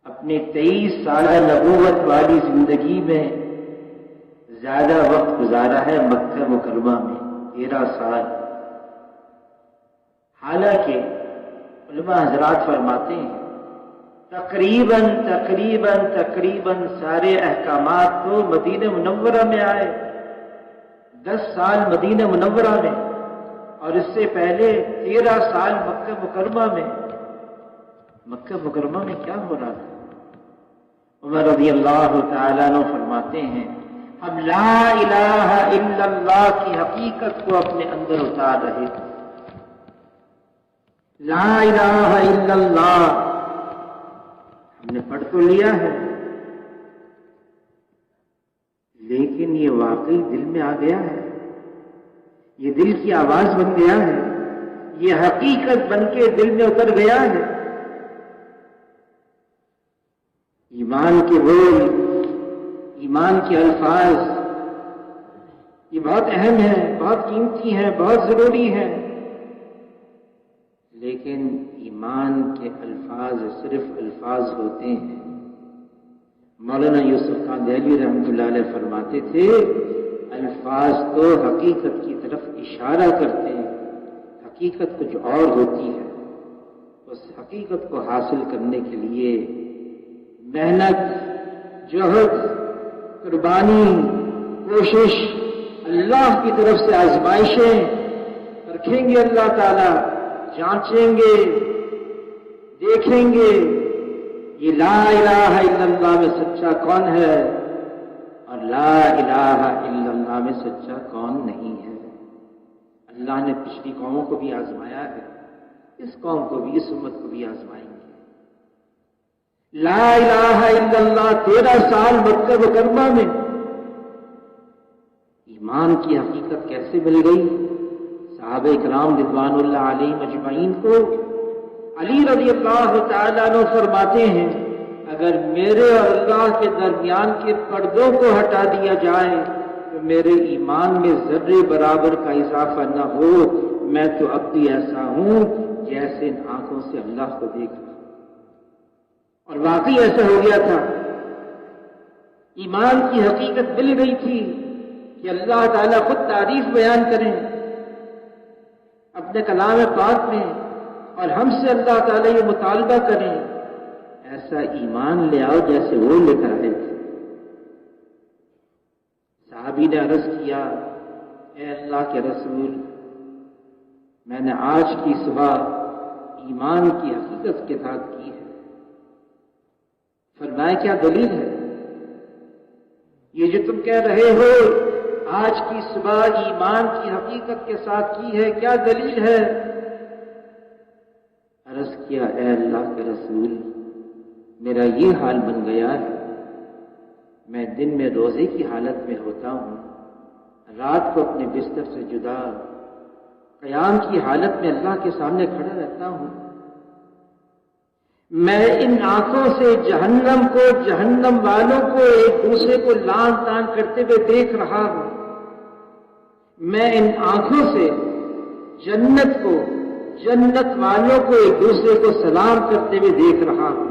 اپنے 23 سالہ نبوت والی زندگی میں زیادہ وقت گزارا ہے مکہ مکرمہ میں، 13 سال۔ حالانکہ علماء حضرات فرماتے ہیں تقریباً سارے احکامات تو مدینہ منورہ میں آئے، 10 سال مدینہ منورہ میں، اور اس سے پہلے 13 سال مکہ مکرمہ میں۔ مکہ مکرمہ میں کیا ہو رہا تھا؟ عمر رضی اللہ تعالیٰ عنہ فرماتے ہیں ہم لا الہ الا اللہ کی حقیقت کو اپنے اندر اتار رہے تھے۔ لا الہ الا اللہ ہم نے پڑھ تو لیا ہے، لیکن یہ واقعی دل میں آ گیا ہے، یہ دل کی آواز بن گیا ہے، یہ حقیقت بن کے دل میں اتر گیا ہے۔ ایمان کے بول، ایمان کے الفاظ یہ بہت اہم ہیں، بہت قیمتی ہیں، بہت ضروری ہیں، لیکن ایمان کے الفاظ صرف الفاظ ہوتے ہیں۔ مولانا یوسف خان دہلوی رحمۃ اللہ علیہ فرماتے تھے الفاظ تو حقیقت کی طرف اشارہ کرتے ہیں، حقیقت کچھ اور ہوتی ہے۔ اس حقیقت کو حاصل کرنے کے لیے محنت، جہد، قربانی، کوشش، اللہ کی طرف سے آزمائشیں رکھیں گے، اللہ تعالیٰ جانچیں گے، دیکھیں گے یہ لا الہ الا اللہ میں سچا کون ہے اور لا الہ الا اللہ میں سچا کون نہیں ہے۔ اللہ نے پچھلی قوموں کو بھی آزمایا ہے، اس قوم کو بھی، اس امت کو بھی آزمائیں گے۔ لا الہ الا اللہ 13 سال مکہ مکرمہ میں، ایمان کی حقیقت کیسے مل گئی؟ صحابہ کرام رضوان اللہ علیہم اجمعین کو علی رضی اللہ تعالیٰ عنہ فرماتے ہیں اگر میرے اور اللہ کے درمیان کے پردوں کو ہٹا دیا جائے تو میرے ایمان میں ذرے برابر کا اضافہ نہ ہو، میں تو اب بھی ایسا ہوں جیسے ان آنکھوں سے اللہ کو دیکھ رہا۔ اور واقعی ایسا ہو گیا تھا، ایمان کی حقیقت مل گئی تھی کہ اللہ تعالیٰ خود تعریف بیان کریں اپنے کلام پاک میں، اور ہم سے اللہ تعالیٰ یہ مطالبہ کریں ایسا ایمان لے آؤ جیسے وہ لے کر آئے تھے۔ صحابی نے عرض کیا اے اللہ کے رسول، میں نے آج کی صبح ایمان کی حقیقت کے ساتھ کی ہے۔ فرمایا کیا دلیل ہے؟ یہ جو تم کہہ رہے ہو آج کی صبح ایمان کی حقیقت کے ساتھ کی ہے، کیا دلیل ہے؟ عرض کیا اے اللہ کے رسول، میرا یہ حال بن گیا ہے، میں دن میں روزے کی حالت میں ہوتا ہوں، رات کو اپنے بستر سے جدا قیام کی حالت میں اللہ کے سامنے کھڑا رہتا ہوں۔ میں ان آنکھوں سے جہنم کو، جہنم والوں کو ایک دوسرے کو لان تان کرتے ہوئے دیکھ رہا ہوں، میں ان آنکھوں سے جنت کو، جنت والوں کو ایک دوسرے کو سلام کرتے ہوئے دیکھ رہا ہوں۔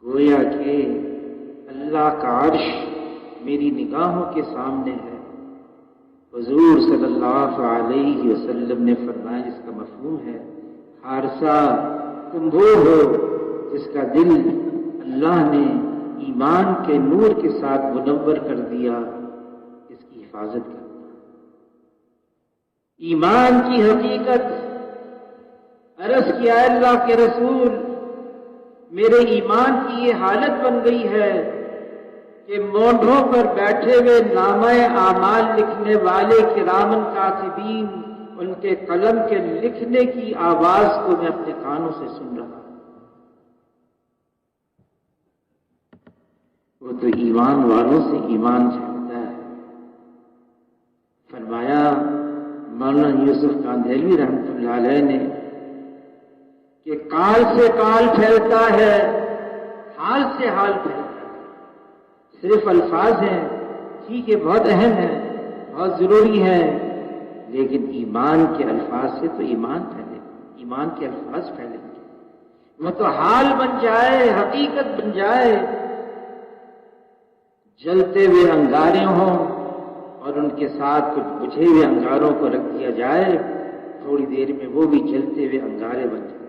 گویا کہ اللہ کا عرش میری نگاہوں کے سامنے ہے۔ حضور صلی اللہ علیہ وسلم نے فرمایا جس کا مفہوم ہے حارثہ تم وہ ہو جس کا دل اللہ نے ایمان کے نور کے ساتھ منور کر دیا، اس کی حفاظت کرنا۔ ایمان کی حقیقت، عرض کیا اللہ کے رسول، میرے ایمان کی یہ حالت بن گئی ہے کہ مونڈھوں پر بیٹھے ہوئے نامہ اعمال لکھنے والے کرامن کاتبین، ان کے قلم کے لکھنے کی آواز کو میں اپنے کانوں سے سن رہا ہوں۔ وہ تو ایمان والوں سے ایمان جھلکتا ہے۔ فرمایا مولانا یوسف خان دہلوی رحمۃ اللہ علیہ نے کہ کال سے کال پھیلتا ہے، حال سے حال پھیلتا ہے۔ صرف الفاظ ہیں، ٹھیک ہے، بہت اہم ہے، بہت ضروری ہے، لیکن ایمان کے الفاظ سے تو ایمان پھیلے، ایمان کے الفاظ پھیلیں گے۔ وہ تو حال بن جائے، حقیقت بن جائے، جلتے ہوئے انگارے ہوں اور ان کے ساتھ کچھ بجھے ہوئے انگاروں کو رکھ دیا جائے، تھوڑی دیر میں وہ بھی جلتے ہوئے انگارے بن جائیں۔